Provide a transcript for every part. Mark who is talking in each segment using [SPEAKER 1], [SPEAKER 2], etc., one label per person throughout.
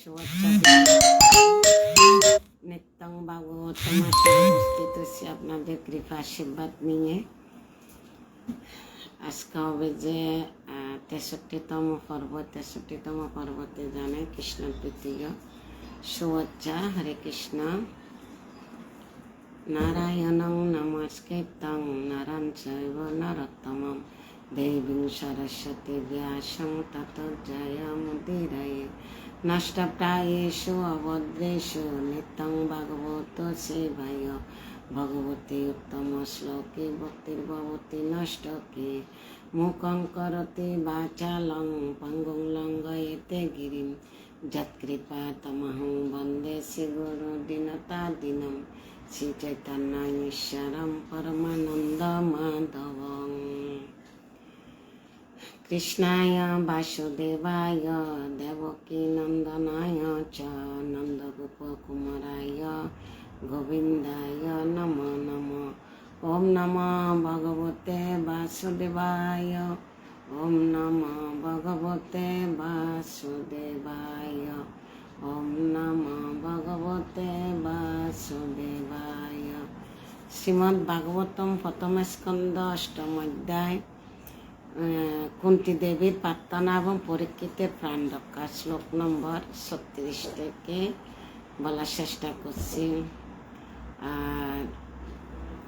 [SPEAKER 1] শুভেচ্ছা নিত্যং ভাগবতম উপস্থিত হচ্ছি আপনাদের কৃপা আশীর্বাদ নিয়ে। আজকে হবে যে 63তম পর্ব। 63তম পর্বতে জানাই কৃষ্ণ প্রীতীয় শুভেচ্ছা। হরে কৃষ্ণ। নারায়ণং নমস্কৃত্যং নরং চৈব নরোত্তমং দেবীং সরস্বতী ব্যাসং ততো জয়মুদীরয়ে নষ্টপ্রায়েষু অভদ্রেষু নিত্যং ভাগবত সেবায় ভগবতী উত্তম শ্লোকে ভক্তির্ভবতি নষ্টকে মুখং করতি বাচালং পঙ্গুং লঙ্ঘয়েতে গিরিম যৎকৃপা তমহং বন্দে শ্রীগুরু দীনতাদীনম শ্রী চৈতন্য ঈশ্বরম পরমানন্দ মাধবং। কৃষ্ণায় বাসুদেবায় দেবকী নন্দনায় চ নন্দগোপ কুমারায় গোবিন্দায় নমো নমঃ। ওম নমঃ ভগবতে বাসুদেবায়। ওম নমঃ ভগবতে বাসুদেবায়। ওম নমঃ ভগবতে বাসুদেবায়। শ্রীমদ্ ভাগবতম প্রথম স্কন্ধ অষ্টম অধ্যায় কুন্তী দেবীর প্রার্থনা এবং পরীক্ষিতের প্রাণ রক্ষা, শ্লোক নম্বর 36 থেকে বলার চেষ্টা করছি। আর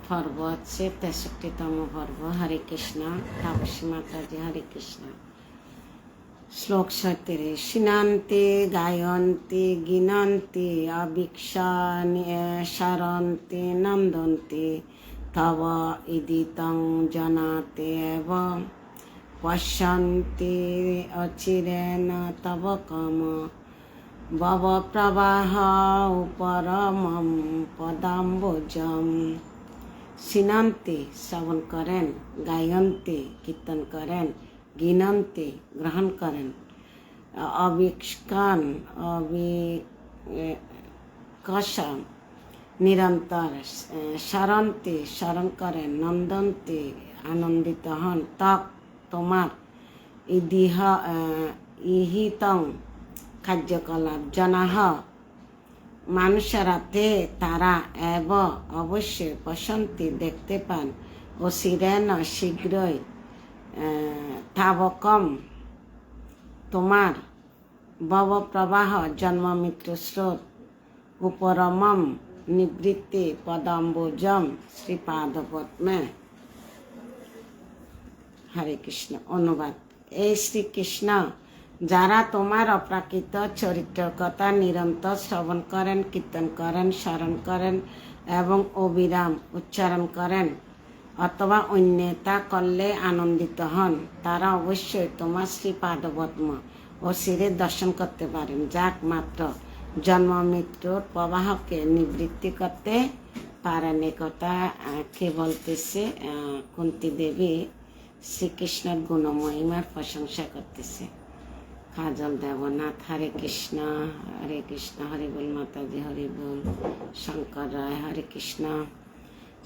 [SPEAKER 1] পর্ব হচ্ছে 63তম পর্ব। হরে কৃষ্ণ। তাপসী মাতাজি হরে কৃষ্ণ। শ্লোক 37। শিনান্তি গায়ন্তি গিনন্তি অবিক্ষরন্তি নন্দন্তি তব ইদিতং জনাতে এব পশ্যন্তি অচিরেণ তব কম ভব প্রবাহ উপরমম পদাম্বুজম। শিনান্তি শ্রবণ করেন, গায়ন্তি কীর্তন করেন, গিনন্তি গ্রহণ করেন, অবিক্ষণ অবিকশ নিরন্তর স্মরন্তি স্মরণ করেন, নন্দন্তি আনন্দিত হন, তক তোমার ইহিতং কার্যকলাপ জনাহ মানুষেরাতে তারা এব অবশ্যই পশন্তি দেখতে পান, ও শিরেন শীঘ্রই তাবকম তোমার ভব প্রবাহ জন্ম মৃত্যু স্রোত উপরমম নিবৃত্তি পদাম্বুজম শ্রীপাদপদ্মে। হরে কৃষ্ণ। অনুবাদ। এই শ্রীকৃষ্ণ যারা তোমার অপ্রাকৃত চরিত্রের কথা নিরন্তর শ্রবণ করেন, কীর্তন করেন, স্মরণ করেন এবং অবিরাম উচ্চারণ করেন অথবা অন্যতা করলে আনন্দিত হন, তারা অবশ্যই তোমার শ্রীপাদপদ্ম ও শিরের দর্শন করতে পারেন, যা মাত্র জন্ম মৃত্যুর প্রবাহকে নিবৃত্তি করতে পারেন। একথা কে বলতেছে? কুন্তী দেবী শ্রীকৃষ্ণের গুণমহিমার প্রশংসা করতেছে। কাজল দেবনাথ। হরে কৃষ্ণ। হরে কৃষ্ণ। হরি বল মাতাজি হরি বল। শঙ্কর রায়। হরে কৃষ্ণ।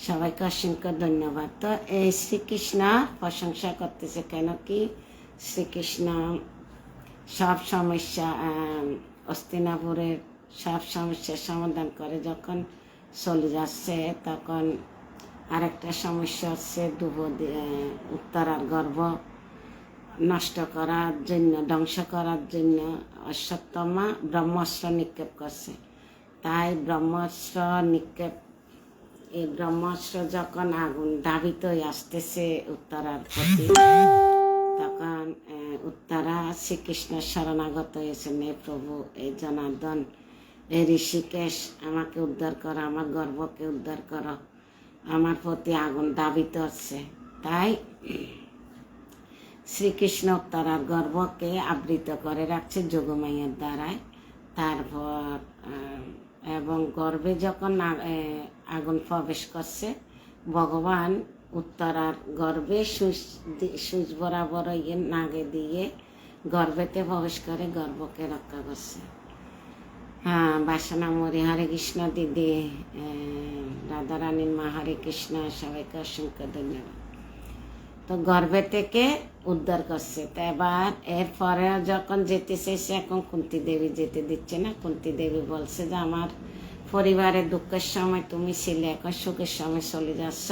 [SPEAKER 1] সবাইকে অসংখ্য ধন্যবাদ। তো এই শ্রীকৃষ্ণ প্রশংসা করতেছে কেন কি শ্রীকৃষ্ণ সব সমস্যা হস্তিনাপুরের সব সমস্যার সমাধান করে যখন চলে যাচ্ছে, তখন আরেকটা সমস্যা হচ্ছে উত্তরার গর্ভ নষ্ট করার জন্য, ধ্বংস করার জন্য অশ্বত্থামা ব্রহ্মাস্ত্র নিক্ষেপ করছে। তাই ব্রহ্মাস্ত্র নিক্ষেপ, এই ব্রহ্মাস্ত্র যখন আগুন ধাবিত হয়ে আসতেছে উত্তরার প্রতি, তখন উত্তরা শ্রীকৃষ্ণের শরণাগত হয়েছেন, এই প্রভু, এই জনার্দন, এই ঋষিকেশ, আমাকে উদ্ধার করো, আমার গর্ভকে উদ্ধার করো, আমার প্রতি আগুন ধাবিত হচ্ছে। তাই শ্রীকৃষ্ণ উত্তরার গর্ভকে আবৃত করে রাখছে যোগমায়ার দ্বারায়। তারপর এবং গর্ভে যখন আগুন প্রবেশ করছে, ভগবান উত্তরার গর্ভে সুচ বরাবর নাগে দিয়ে গর্ভেতে প্রবেশ করে গর্ভকে রক্ষা করছে। হ্যাঁ, বাসনা মরি। হরে কৃষ্ণ দিদি, রাধারানীর মা। হরে কৃষ্ণ। সবাইকে অসংখ্য ধন্যবাদ। তো গর্ভে থেকে উদ্ধার করছে। তো এবার এরপরে যখন যেতে চাইছে, এখন কুন্তী দেবী যেতে দিচ্ছে না। কুন্তী দেবী বলছে যে আমার পরিবারের দুঃখের সময় তুমি ছিলে, এখন সুখের সময় চলে যাচ্ছ।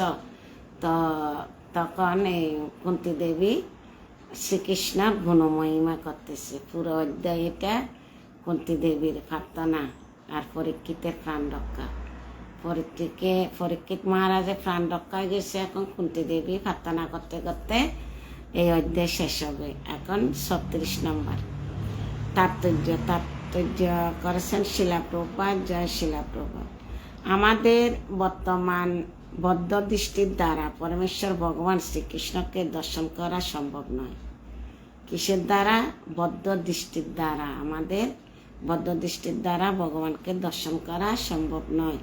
[SPEAKER 1] তো তখন এই কুন্তী দেবী শ্রীকৃষ্ণের গুণমহিমা করতেছে। পুরো অধ্যায় এটা কুন্তী দেবীর প্রার্থনা আর পরীক্ষিতের প্রাণ রক্ষা। পরীক্ষিত মহারাজের প্রাণ রক্ষা হয়ে গেছে, এখন কুন্তী দেবী প্রার্থনা করতে করতে এই অধ্যায় শেষ হবে। এখন 36 নম্বর তাৎপর্য করেছেন শিলা প্রভুপাদ। জয় শিলা প্রভুপাদ। আমাদের বর্তমান বদ্ধ দৃষ্টির দ্বারা পরমেশ্বর ভগবান শ্রীকৃষ্ণকে দর্শন করা সম্ভব নয়। কিসের দ্বারা? বদ্ধ দৃষ্টির দ্বারা। আমাদের বদ্ধ দৃষ্টির দ্বারা ভগবানকে দর্শন করা সম্ভব নয়।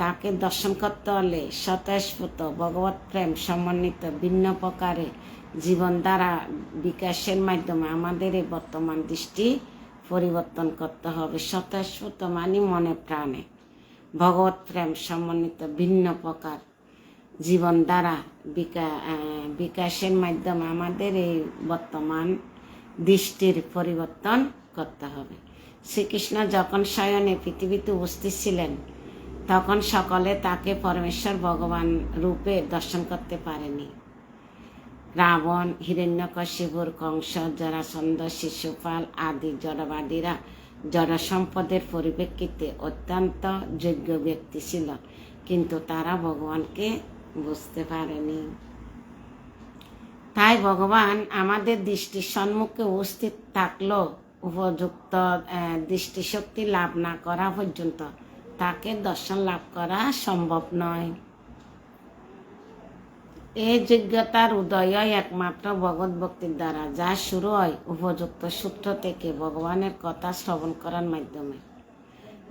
[SPEAKER 1] তাকে দর্শন করতে হলে স্বতঃস্ফূর্ত ভগবত প্রেম সমন্বিত ভিন্ন প্রকারে জীবন দ্বারা বিকাশের মাধ্যমে আমাদের এই বর্তমান দৃষ্টি পরিবর্তন করতে হবে। স্বতঃস্ফূর্ত মানে মনে প্রাণে ভগবত প্রেম সমন্বিত ভিন্ন প্রকার জীবন দ্বারা বিকাশের মাধ্যমে আমাদের এই বর্তমান দৃষ্টির পরিবর্তন করতে হবে। শ্রীকৃষ্ণ যখন স্বয়নে পৃথিবীতে উপস্থিত ছিলেন, তখন সকলে তাকে পরমেশ্বর ভগবান রূপে দর্শন করতে পারেনি। রাবণ, হিরণ্যকশিপুর, কংস, জরাসন্ধ, শিশুপাল আদি জড়বাদীরা জড় সম্পদের পরিপ্রেক্ষিতে অত্যন্ত যোগ্য ব্যক্তি ছিল, কিন্তু তারা ভগবানকে বুঝতে পারেনি। তাই ভগবান আমাদের দৃষ্টির সম্মুখে উপস্থিত থাকলেও উপযুক্ত দৃষ্টিশক্তি লাভ না করা পর্যন্ত তাকে দর্শন লাভ করা সম্ভব নয়। এই যোগ্যতার উদয় হয় একমাত্র ভগবত ভক্তির দ্বারা, যা শুরু হয় উপযুক্ত সূত্র থেকে ভগবানের কথা শ্রবণ করার মাধ্যমে।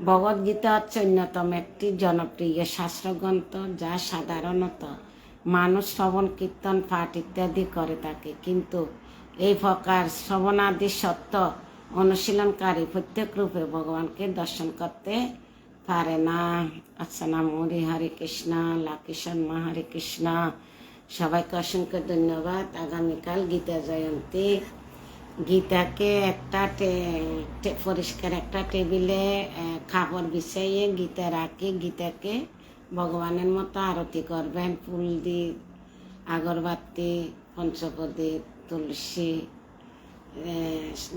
[SPEAKER 1] ভগবদ গীতা হচ্ছে অন্যতম একটি জনপ্রিয় শাস্ত্রগ্রন্থ, যা সাধারণত মানুষ শ্রবণ, কীর্তন, পাঠ ইত্যাদি করে থাকে। কিন্তু এই প্রকার শ্রবণাদি সত্য অনুশীলনকারী প্রত্যেক রূপে ভগবানকে দর্শন করতে পারে না। আচ্ছা নাম হরি হরে কৃষ্ণ, লাকিশন মা হরে কৃষ্ণ। সবাইকে অসংখ্য ধন্যবাদ। আগামীকাল গীতা জয়ন্তী। গীতাকে একটা পরিষ্কার একটা টেবিলে খাবার বিছাইয়ে গীতা রাখি, গীতাকে ভগবানের মতো আরতি করবেন। ফুল দিয়ে, আগরবাতি, পঞ্চপ্রদীপ, তুলসী,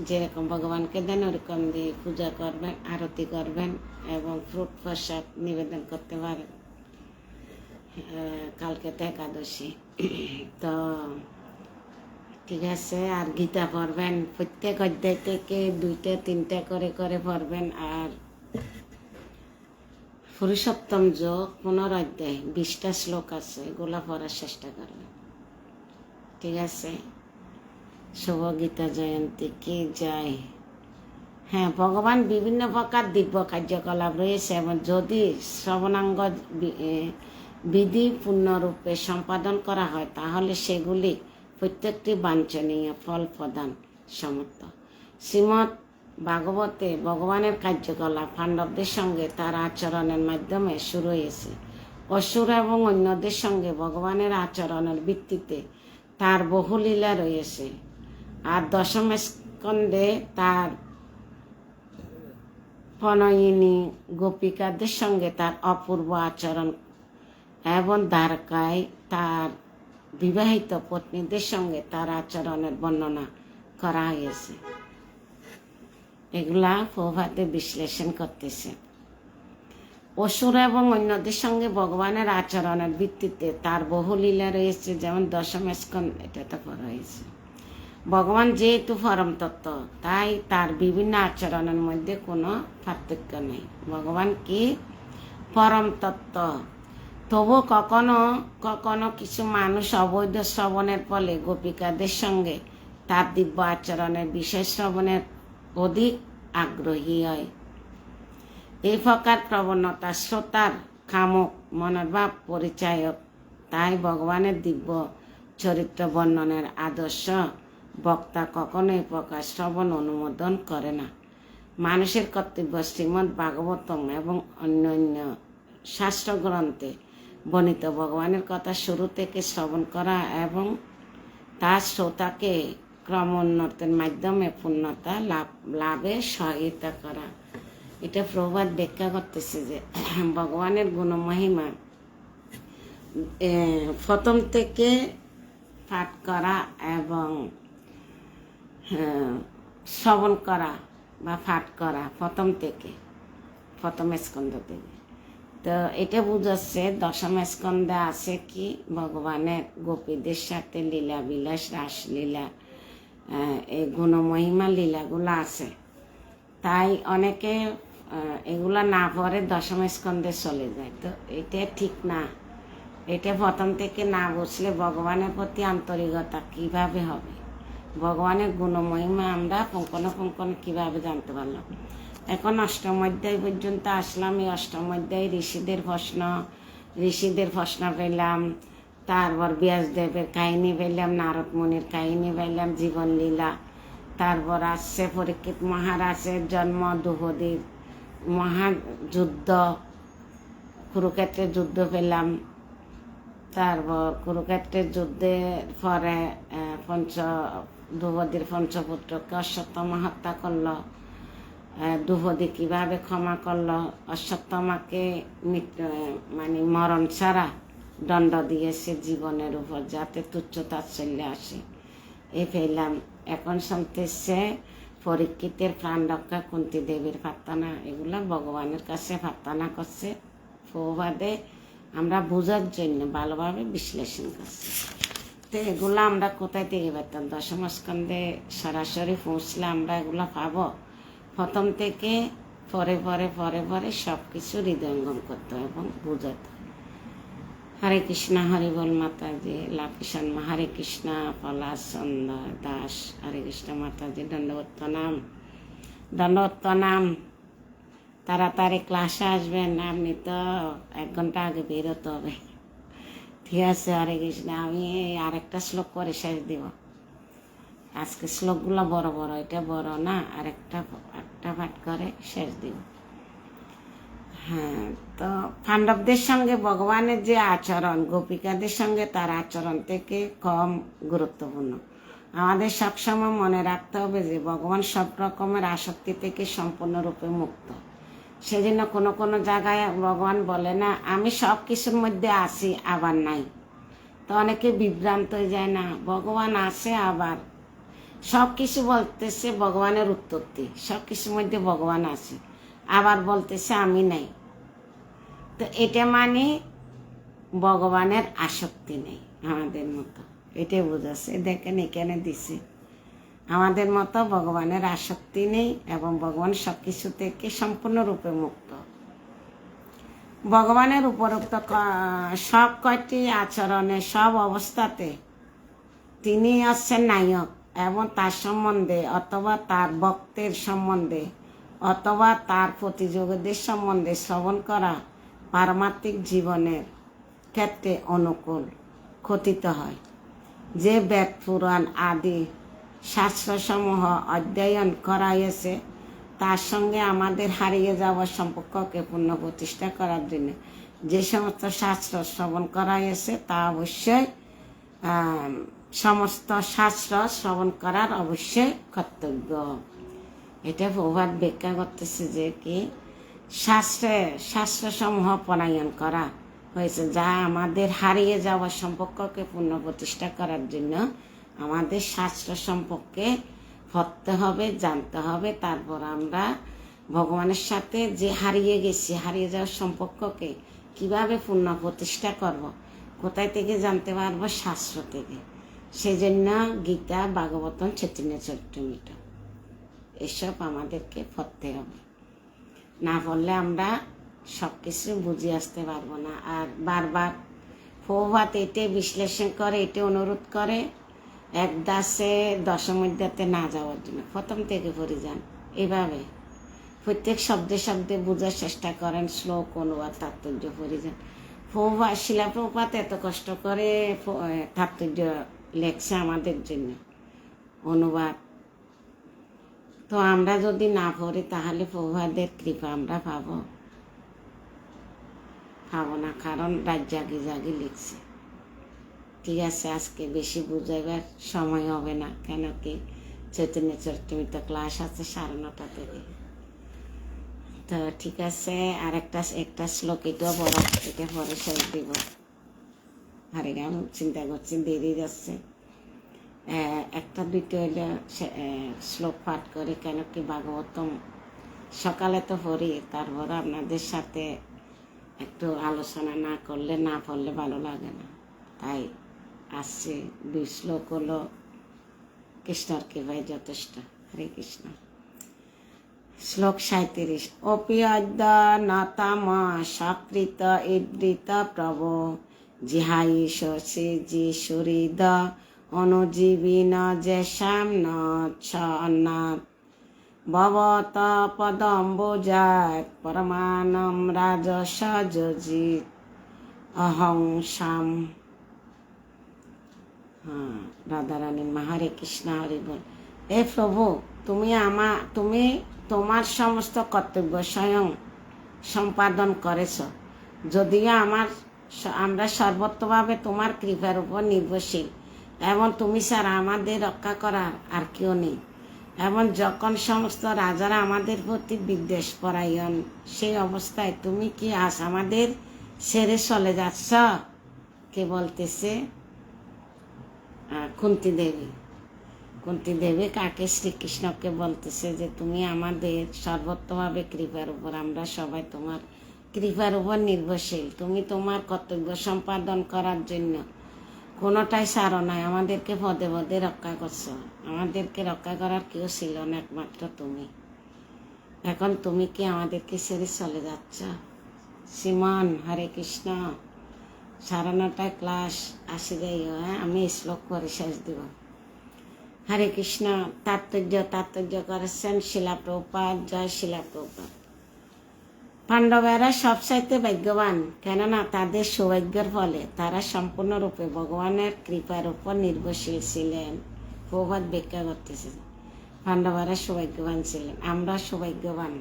[SPEAKER 1] যেরকম ভগবানকে দেন ওরকম দিয়ে পূজা করবেন, আরতি করবেন এবং ফ্রুট প্রসাদ নিবেদন করতে পারেন। কালকে তো একাদশী। তো ঠিক আছে। আর গীতা পড়বেন, প্রত্যেক অধ্যায় থেকে 2-3টা করে করে পড়বেন। আর পুরুষোত্তম যোগ 15 অধ্যায় 20টা শ্লোক আছে, এগুলা পড়ার চেষ্টা করবেন। ঠিক আছে। শুভ গীতা জয়ন্তী কি জয়। হ্যাঁ, ভগবান বিভিন্ন প্রকার দিব্য কার্যকলাপ রয়েছে এবং যদি শ্রবণাঙ্গ বিধি পূর্ণরূপে সম্পাদন করা হয়, তাহলে সেগুলি প্রত্যেকটি বাঞ্ছনীয় ফল প্রদান সমর্থ। শ্রীমদ্ ভাগবতে ভগবানের কার্যকলাপ পাণ্ডবদের সঙ্গে তার আচরণের মাধ্যমে শুরু হয়েছে। অসুর এবং অন্যদের সঙ্গে ভগবানের আচরণের ভিত্তিতে তার বহু লীলা রয়েছে। আর দশম স্কন্ধে তার প্রণয়িনী গোপিকাদের সঙ্গে তার অপূর্ব আচরণ এবং দ্বারকায় তার বিবাহিত পত্নীদের সঙ্গে তার আচরণের বর্ণনা করা হয়েছে। এগুলা প্রভাতে বিশ্লেষণ করতেছে। অসুর এবং অন্যদের সঙ্গে ভগবানের আচরণের ভিত্তিতে তার বহু লীলা রয়েছে, যেমন দশম স্কন্ধ এটাতে পড়া হয়েছে। ভগবান যেহেতু পরম তত্ত্ব, তাই তার বিভিন্ন আচরণের মধ্যে কোনো পার্থক্য নেই। ভগবান কি পরম তত্ত্ব। তবু কখনো কখনো কিছু মানুষ অবৈধ শ্রবণের ফলে গোপিকাদের সঙ্গে তার দিব্য আচরণের বিষয় শ্রবণের অধিক আগ্রহী হয়। এই প্রকার প্রবণতা শ্রোতার কামক মনোভাব পরিচায়ক। তাই ভগবানের দিব্য চরিত্র বর্ণনের আদর্শ বক্তা কখনোই প্রকাশ শ্রবণ অনুমোদন করে না। মানুষের কর্তব্য শ্রীমদ্ ভাগবতম এবং অন্যান্য শাস্ত্রগ্রন্থে বর্ণিত ভগবানের কথা শুরু থেকে শ্রবণ করা এবং তার শ্রোতাকে ক্রমোন্নতির মাধ্যমে পূর্ণতা লাভে সহায়তা করা। এটা প্রবাদ ব্যাখ্যা করতেছে যে ভগবানের গুণমহিমা প্রথম থেকে পাঠ করা এবং শ্রবণ করা বা পাঠ করা প্রথম স্কন্ধ থেকে। তো এটা বুঝাচ্ছে দশম স্কন্ধে আছে কি ভগবানের গোপীদের সাথে লীলা বিলাস, রাসলীলা, এই গুণমহিমা লীলাগুলো আছে। তাই অনেকে এগুলা না পড়ে দশম স্কন্ধে চলে যায়। তো এটা ঠিক না। এটা প্রথম থেকে না বুঝলে ভগবানের প্রতি আন্তরিকতা কিভাবে হবে, ভগবানের গুণমহিমা আমরা পুঙ্খানুপুঙ্খানু কিভাবে জানতে পারলাম। এখন অষ্টম অধ্যায় পর্যন্ত আসলাম। এই অষ্টম অধ্যায় ঋষিদের প্রশ্ন পেলাম, তারপর ব্যাসদেবের কাহিনী পেলাম, নারদ মুনির কাহিনী পেলাম, জীবন লীলা, তারপর আসছে পরীক্ষিত মহারাজের জন্ম, দ্রৌপদীর মহাযুদ্ধ, কুরুক্ষেত্রের যুদ্ধ পেলাম, তারপর কুরুক্ষেত্রের যুদ্ধের পরে দ্রৌপদীর পঞ্চপুত্রকে অশ্বত্থামা হত্যা করলো, দ্রৌপদী কিভাবে ক্ষমা করলো, অশ্বত্থামাকে মানে মরণ ছাড়া দণ্ড দিয়েছে জীবনের উপর, যাতে তুচ্ছ তাচ্ছল্য আসে, এ পেলাম। এখন শুনতেছে পরীক্ষিতের প্রাণ রক্ষা কুন্তী দেবীর প্রার্থনা, এগুলা ভগবানের কাছে প্রার্থনা করছে প্রবাদে আমরা বোঝার জন্য ভালোভাবে বিশ্লেষণ করছি। তো এগুলো আমরা কোথায় থেকে পেতাম? দশম স্কন্ধে সরাসরি পৌঁছলে আমরা এগুলো পাবো। প্রথম থেকে পরে পরে পরে পরে সব কিছু হৃদয়ঙ্গম করতে হয় এবং বুঝাতে হয়। হরে কৃষ্ণ, হরি বল মাতাজি, লাকিষান হরে কৃষ্ণ, পলাশ চন্দ্র দাস, হরে কৃষ্ণ মাতাজি, দণ্ডবত প্রণাম। তাড়াতাড়ি ক্লাসে আসবেন, আপনি তো 1 ঘন্টা আগে বেরোতে হবে। ঠিক আছে, হরে কৃষ্ণ। আমি আরেকটা শ্লোক করে শেষ দিব। আজকে শ্লোকগুলো বড় বড়, এটা বড় না, একটা পাঠ করে শেষ দিব। হ্যাঁ, তো পাণ্ডবদের সঙ্গে ভগবানের যে আচরণ, গোপিকাদের সঙ্গে তার আচরণ থেকে কম গুরুত্বপূর্ণ। আমাদের সবসময় মনে রাখতে হবে যে ভগবান সব রকমের আসক্তি থেকে সম্পূর্ণরূপে মুক্ত। সেজন্য কোনো কোনো জায়গায় ভগবান বলে না আমি সব কিছুর মধ্যে আছি আবার নাই। তো অনেকে বিভ্রান্ত হয়ে যায়, না ভগবান আছে আবার সব কিছু বলতেছে ভগবানের উৎপত্তি, সব কিছুর মধ্যে ভগবান আছে, আবার বলতেছে আমি নাই। তো এটা মানে ভগবানের আসক্তি নেই আমাদের মতো, এটাই বোঝাচ্ছে। দেখেন এখানে দিছে আমাদের মতো ভগবানের আসক্তি নেই এবং ভগবান সব কিছু থেকে সম্পূর্ণরূপে মুক্ত। ভগবানের উপরোক্ত সব কয়টি আচরণে, সব অবস্থাতে তিনি হচ্ছেন নায়ক এবং তার সম্বন্ধে অথবা তার ভক্তের সম্বন্ধে অথবা তার প্রতিযোগীদের সম্বন্ধে শ্রবণ করা পারমাত্মিক জীবনের ক্ষেত্রে অনুকূল কথিত হয়। যে বেদ পুরাণ আদি শাস্ত্রসমূহ অধ্যয়ন করা হয়েছে তার সঙ্গে আমাদের হারিয়ে যাওয়া সম্পর্ককে পুনঃপ্রতিষ্ঠা করার জন্য যে সমস্ত শাস্ত্র শ্রবণ করা হয়েছে তা অবশ্যই সমস্ত শাস্ত্র শ্রবণ করার অবশ্যই কর্তব্য। এটা প্রবাদ ব্যাখ্যা করতেছে যে কি শাস্ত্রসমূহ প্রণয়ন করা হয়েছে যা আমাদের হারিয়ে যাওয়া সম্পর্ককে পুনঃপ্রতিষ্ঠা করার জন্য আমাদের শাস্ত্র সম্পর্কে পড়তে হবে, জানতে হবে। তারপর আমরা ভগবানের সাথে যে হারিয়ে গেছি, হারিয়ে যাওয়ার সম্পর্ককে কিভাবে পুনঃপ্রতিষ্ঠা করব, কোথায় থেকে জানতে পারবো? শাস্ত্র থেকে। সেই জন্য গীতা, ভাগবতম, চৈতন্য চরিতামৃত এসব আমাদেরকে পড়তে হবে। না পড়লে আমরা সব কিছু বুঝে আসতে পারবো না। আর বারবার প্রভাত এটে বিশ্লেষণ করে, এটে অনুরোধ করে এক দাসে দশম অধ্যায়তে না যাওয়ার জন্য। প্রথম থেকে পড়ে যান, এভাবে প্রত্যেক শব্দে শব্দে বোঝার চেষ্টা করেন, শ্লোক অনুবাদ তাৎপর্য পড়ে যান। শিলা প্রভুপাত এত কষ্ট করে তাৎপর্য লেখছে আমাদের জন্য, অনুবাদ। তো আমরা যদি না পড়ি তাহলে প্রভুপাদের কৃপা আমরা পাবো না, কারণ রাত জাগি লিখছে। ঠিক আছে, আজকে বেশি বুঝাইবার সময় হবে না, কেন কি চৈতন্য চরিতামৃত ক্লাস আছে 9:30 থেকে। তো ঠিক আছে, আর একটা শ্লোক এটাও বড়, এটা পরে শেষ দিব। হারে গাম চিন্তা করছি দেরি যাচ্ছে, একটা দুইটা হইলে শ্লোক পাঠ করি, কেন কি ভাগবতম সকালে তো পড়ি, তারপর আপনাদের সাথে একটু আলোচনা না করলে, না পড়লে ভালো লাগে না। তাই আসছে 2 শ্লোক হলো, কৃষ্ণর কৃপায় যথেষ্ট। হরে কৃষ্ণ। শ্লোক 37। অপি অদ্য নতম সকৃত ইবৃত প্রভ জিহাই শশী জি সুহৃদ অনুজীবিন যেশাম ন ছন্নাথ ভবত পদম্বুজাত পরমানম রাজস যজিত অহং শাম। রাধারানীর মা। হরে কৃষ্ণ, হরি বল। এ প্রভু, তুমি তোমার সমস্ত কর্তব্য স্বয়ং সম্পাদন করেছ, যদিও আমরা সর্বত্রভাবে তোমার কৃপার উপর নির্ভরশীল, এবং তুমি ছাড়া আমাদের রক্ষা করার আর কেউ নেই। এবং যখন সমস্ত রাজারা আমাদের প্রতি বিদ্বেষ পরায়ণ, সেই অবস্থায় তুমি কি আজ আমাদের ছেড়ে চলে যাচ্ছ? কে বলতেছে? কুন্তী দেবী কাকে? শ্রীকৃষ্ণকে বলতেছে যে তুমি আমাদের সর্বত্রভাবে কৃপার উপর, আমরা সবাই তোমার কৃপার উপর নির্ভরশীল। তুমি তোমার কর্তব্য সম্পাদন করার জন্য কোনোটাই ছাড়ো নাই, আমাদেরকে পদে পদে রক্ষা করছো। আমাদেরকে রক্ষা করার কেউ ছিল না, একমাত্র তুমি। এখন তুমি কি আমাদেরকে ছেড়ে চলে যাচ্ছ? শ্রীমান হরে কৃষ্ণ। 9:30 ক্লাস আসি যাইও। আমি শ্লোক করে শেষ দিব। হরে কৃষ্ণ। তাৎপর্য করেছেন শিলা প্রভুপাদ। জয় শিলা প্রভুপাদ। পাণ্ডবেরা সবচাইতে ভাগ্যবান, কেননা তাদের সৌভাগ্যের ফলে তারা সম্পূর্ণরূপে ভগবানের কৃপার উপর নির্ভরশীল ছিলেন। প্রভুপাদ ব্যাখ্যা করতেছে পাণ্ডবেরা সৌভাগ্যবান ছিলেন। আমরা সৌভাগ্যবান,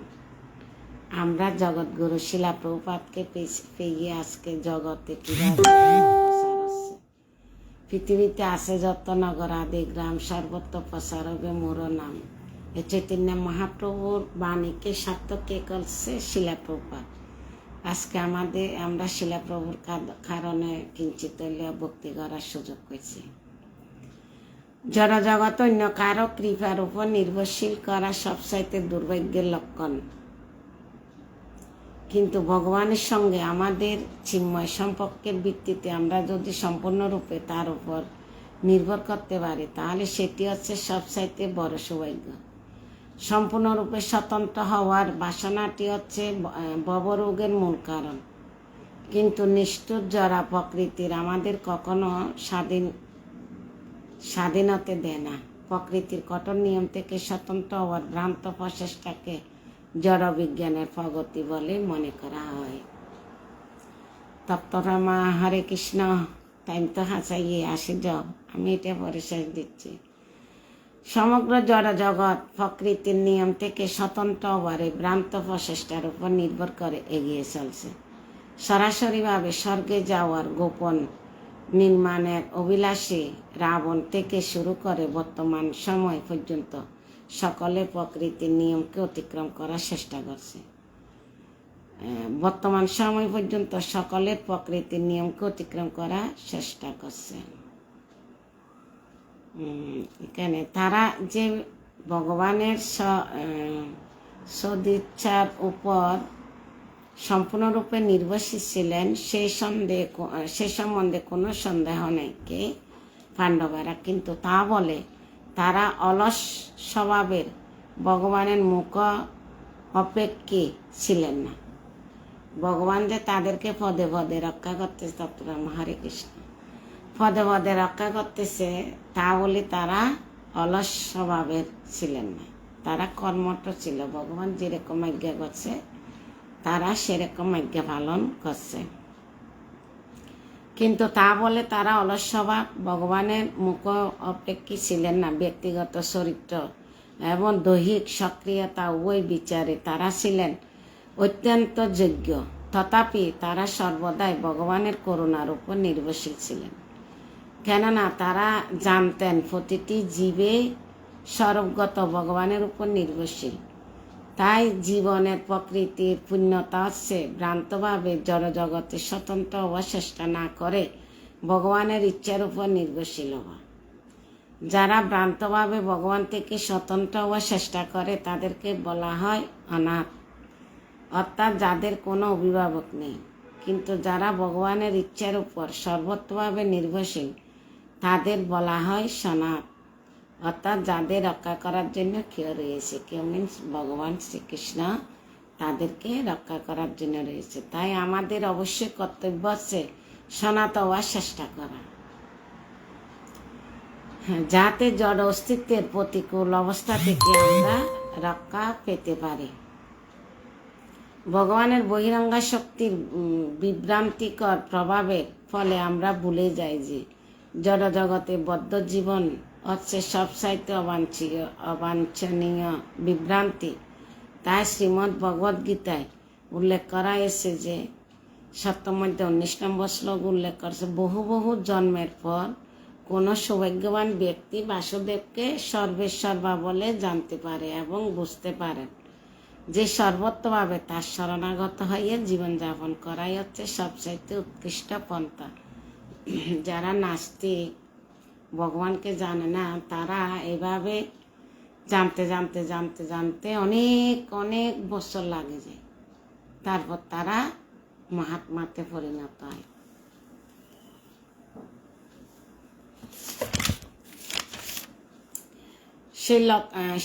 [SPEAKER 1] আমরা জগৎগুরু শিলা প্রভুপাদকে পেয়ে আজকে জগতে কিভাবে প্রচার হচ্ছে। পৃথিবীতে আছে যত নগর আদি গ্রাম, সর্বত্র প্রচার হবে মোর নাম। এই চৈতন্য মহাপ্রভুর বাণীকে সার্থক কে করছে? শিলা প্রভুপাদ। আজকে আমরা শিলা প্রভুর কারণে কিঞ্চিত হইলেও ভক্তি করার সুযোগ পেয়েছি। জড়জগৎ অন্য কারো কৃপার উপর নির্ভরশীল করা সবচাইতে দুর্ভাগ্যের লক্ষণ। কিন্তু ভগবানের সঙ্গে আমাদের চিন্ময় সম্পর্কের ভিত্তিতে আমরা যদি সম্পূর্ণরূপে তার উপর নির্ভর করতে পারি, তাহলে সেটি হচ্ছে সবচাইতে বড় সৌভাগ্য। সম্পূর্ণরূপে স্বতন্ত্র হওয়ার বাসনাটি হচ্ছে ভবরোগের মূল কারণ। কিন্তু নিষ্ঠুর জরা প্রকৃতির আমাদের কখনো স্বাধীনতা দেয় না। প্রকৃতির কঠোর নিয়ম থেকে স্বতন্ত্র হওয়ার ভ্রান্ত প্রচেষ্টাকে জড় বিজ্ঞানের প্রগতি বলে মনে করা হয়। তপ্তরামা। হরে কৃষ্ণ। টাইম তো হাসাইয়ে আসে যাও, আমি এটা পরে শেষ দিচ্ছি। সমগ্র জড় জগৎ প্রকৃতির নিয়ম থেকে স্বতন্ত্র হওয়ার ভ্রান্ত প্রচেষ্টার উপর নির্ভর করে এগিয়ে চলছে। সরাসরিভাবে স্বর্গে যাওয়ার গোপন নির্মাণের অভিলাষী রাবণ থেকে শুরু করে বর্তমান সময় পর্যন্ত সকলে প্রকৃতির নিয়মকে অতিক্রম করার চেষ্টা করছে। বর্তমান সময় পর্যন্ত সকলে প্রকৃতির নিয়মকে অতিক্রম করার চেষ্টা করছে। এখানে তারা যে ভগবানের সদিচ্ছার উপর সম্পূর্ণরূপে নির্ভরশীল ছিলেন সে সম্বন্ধে কোনো সন্দেহ নেই। কে? পাণ্ডবেরা। কিন্তু তা বলে তারা অলস স্বভাবের ভগবানের মুখ অপেক্ষী ছিলেন না। ভগবান যে তাদেরকে পদে পদে রক্ষা করতেছে, তত্ত্বরাম হরে কৃষ্ণ, পদে পদে রক্ষা করতেছে, তা বলে তারা অলস স্বভাবের ছিলেন না। তারা কর্মঠ ছিল। ভগবান যেরকম আজ্ঞা করছে তারা সেরকম আজ্ঞা পালন করছে। কিন্তু তা বলে তারা অলস স্বভাব ভগবানের মুখ অপেক্ষী ছিলেন না। ব্যক্তিগত চরিত্র এবং দৈহিক সক্রিয়তা উভয় বিচারে তারা ছিলেন অত্যন্ত যোগ্য। তথাপি তারা সর্বদাই ভগবানের করুণার উপর নির্ভরশীল ছিলেন। কেননা তারা জানতেন প্রতিটি জীবে স্বরূপগত ভগবানের উপর নির্ভরশীল। তাই জীবনের প্রকৃতির পূর্ণতা হচ্ছে ভ্রান্তভাবে জড়জগতে স্বতন্ত্র হওয়ার চেষ্টা না করে ভগবানের ইচ্ছার উপর নির্ভরশীল হওয়া। যারা ভ্রান্তভাবে ভগবান থেকে স্বতন্ত্র হওয়ার চেষ্টা করে তাদেরকে বলা হয় অনাথ, অর্থাৎ যাদের কোনো অভিভাবক নেই। কিন্তু যারা ভগবানের ইচ্ছার উপর সর্বত্রভাবে নির্ভরশীল তাদের বলা হয় সনাথ, অর্থাৎ যাদের রক্ষা করার জন্য কেউ রয়েছে। কেউ মিন্স ভগবান শ্রীকৃষ্ণ তাদেরকে রক্ষা করার জন্য রয়েছে। তাই আমাদের অবশ্যই কর্তব্য হচ্ছে সনাত হওয়ার চেষ্টা করা, যাতে জড় অস্তিত্বের প্রতিকূল অবস্থা থেকে আমরা রক্ষা পেতে পারি। ভগবানের বহিরঙ্গ শক্তির বিভ্রান্তিকর প্রভাবের ফলে আমরা ভুলে যাই যে জড় জগতে বদ্ধ জীবন হচ্ছে সবচাইতে অবাঞ্ছনীয় বিভ্রান্তি। তাই শ্রীমদ্ ভগবদ্ গীতায় উল্লেখ করা হয়েছে যে সপ্তম অধ্যায় 19 নম্বর শ্লোক উল্লেখ করেছে, বহু বহু জন্মের পর কোনো সৌভাগ্যবান ব্যক্তি বাসুদেবকে সর্বেশ্বরবা বলে জানতে পারে এবং বুঝতে পারেন যে সর্বত্রভাবে তার শরণাগত হয়ে জীবনযাপন করাই হচ্ছে সবচাইতে উৎকৃষ্ট পন্থা। যারা নাস্তিক, ভগবানকে জানে না, তারা এভাবে জানতে জানতে জানতে জানতে অনেক অনেক বছর লাগে যায়, তারপর তারা মহাত্মাতে পরিণত হয়।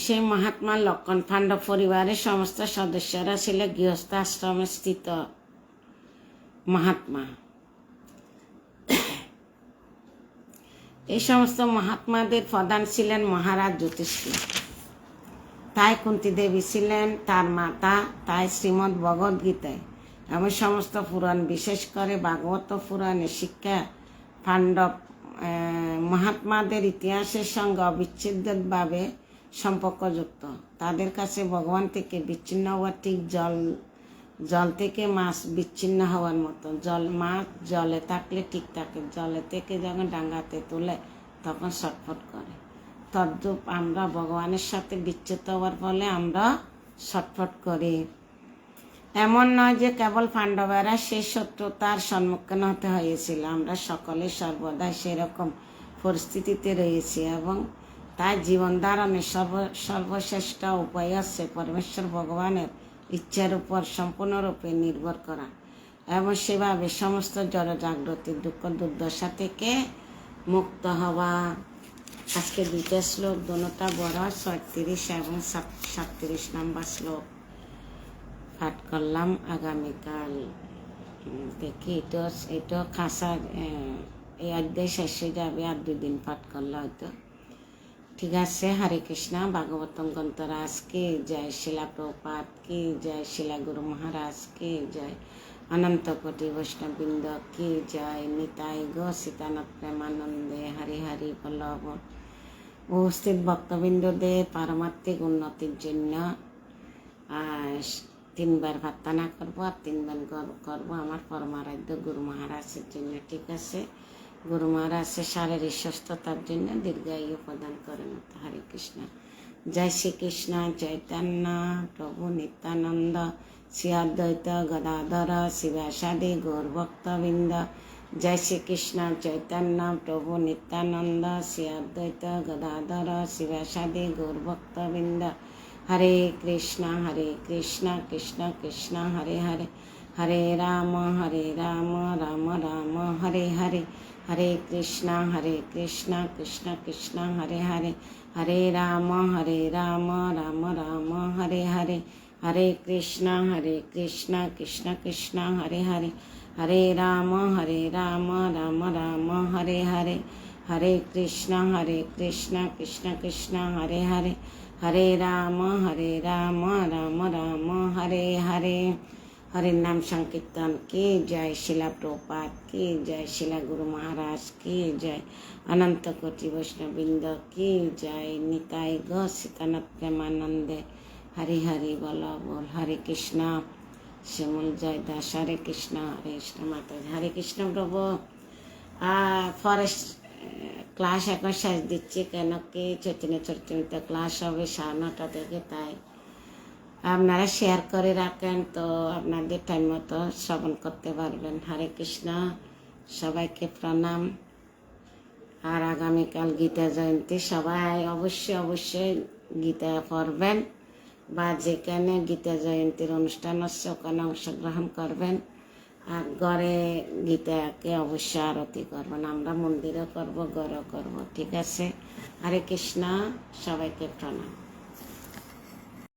[SPEAKER 1] সেই মহাত্মা লক্ষণ পাণ্ডব পরিবারের সমস্ত সদস্যরা ছিল গৃহস্থ আশ্রমে স্থিত মহাত্মা। এই সমস্ত মহাত্মাদের প্রধান ছিলেন মহারাজ যুধিষ্ঠির। তাই কুন্তী দেবী ছিলেন তার মাতা। তাই শ্রীমদ্ ভগবদ্ গীতায় এবং সমস্ত পুরাণ, বিশেষ করে ভাগবত পুরাণের শিক্ষা পাণ্ডব মহাত্মাদের ইতিহাসের সঙ্গে অবিচ্ছেদ্যভাবে সম্পর্কযুক্ত। তাদের কাছে ভগবান থেকে বিচ্ছিন্ন হওয়া ঠিক জল থেকে মাছ বিচ্ছিন্ন হওয়ার মতো। মাছ জলে থাকলে ঠিক থাকে, জলে থেকে যখন ডাঙ্গাতে তুলে তখন ছটফট করে। তদ্রূপ আমরা ভগবানের সাথে বিচ্ছেদ হওয়ার ফলে আমরা ছটফট করি। এমন নয় যে কেবল পাণ্ডবেরা সেই শত্রুতার সম্মুখীন হতে হয়েছিল, আমরা সকলে সর্বদাই সেরকম পরিস্থিতিতে রয়েছি এবং তাই জীবন ধারণের সর্বশ্রেষ্ঠ উপায় হচ্ছে পরমেশ্বর ভগবানের ইচ্ছার উপর সম্পূর্ণরূপে নির্ভর করা এবং সেভাবে সমস্ত জড় জাগ্রতির দুঃখ দুর্দশা থেকে মুক্ত হওয়া। আজকে দুইটা শ্লোক, দুটা বড়, 36 এবং 37 নম্বর শ্লোক পাঠ করলাম। আগামীকাল দেখি এটা খাসার এই অধ্যায় শেষ হয়ে যাবে, আর 2 দিন পাঠ করলে হয়তো ঠিক আছে। হরে কৃষ্ণ। ভাগবতম গ্রন্থরাজ কি জয়, শিলা প্রভুপাদ কি জয়, শিলা গুরু মহারাজ কি জয়, অনন্ত কোটি বৈষ্ণববৃন্দ কি জয়, নিতাই গো সীতানাথ প্রেমানন্দে হরি হরি বল্লভ। উপস্থিত ভক্তবৃন্দদের পারমার্থিক উন্নতির জন্য 3 বার প্রার্থনা করবো আর 3 বার করবো আমার পরমারাধ্য গুরু মহারাজের জন্য। ঠিক আছে। গুরু মহারাজের শারীরিক সুস্থতার জন্য দীর্ঘায়ু প্রদান করেন। হরে কৃষ্ণ। জয় শ্রীকৃষ্ণ চৈতন্য প্রভু নিত্যানন্দ শ্রী অদ্বৈত গদাধর শিবাসাদি গৌর ভক্তবৃন্দ। জয় শ্রীকৃষ্ণ চৈতন্য প্রভু নিত্যানন্দ শ্রী অদ্বৈত গদাধর শিবাসাদি গৌর ভক্তবৃন্দ। হরে কৃষ্ণ কৃষ্ণ কৃষ্ণ হরে হরে, হরে রাম রাম রাম হরে হরে, হরে কৃষ্ণ কৃষ্ণ কৃষ্ণ হরে হরে, হরে রাম রাম রাম হরে হরে, হরে কৃষ্ণ কৃষ্ণ কৃষ্ণ হরে হরে, হরে রাম রাম রাম হরে হরে, হরে কৃষ্ণ কৃষ্ণ কৃষ্ণ হরে হরে, হরে রাম রাম রাম হরে হরে। হরির নাম সংকীর্তন কি জয়, শিলা প্রভুপাদ কি জয়, শিলা গুরু মহারাজ কি জয়, অনন্ত কোটি বৈষ্ণববৃন্দ কি জয়, নিতাই গো সীতানাথ প্রেমানন্দে হরি হরি বল বল। হরে কৃষ্ণ। শ্যামল জয় দাস। হরে কৃষ্ণ মাতা। হরে কৃষ্ণ প্রভু। ফরেস্ট ক্লাস এখন শেষ দিচ্ছি, কেন কি চৈতন্য চরিতামৃত ক্লাস হবে 9:30 থেকে, তাই আপনারা শেয়ার করে রাখেন, তো আপনাদের টাইম মতো শ্রবণ করতে পারবেন। হরে কৃষ্ণ, সবাইকে প্রণাম। আর আগামীকাল গীতা জয়ন্তী, সবাই অবশ্যই গীতা পড়বেন, বা যেখানে গীতা জয়ন্তীর অনুষ্ঠান হচ্ছে ওখানে অংশগ্রহণ করবেন। আর ঘরে গীতাকে অবশ্যই আরতি করবেন, আমরা মন্দিরেও করব, ঘরেও করব, ঠিক আছে? হরে কৃষ্ণ, সবাইকে প্রণাম।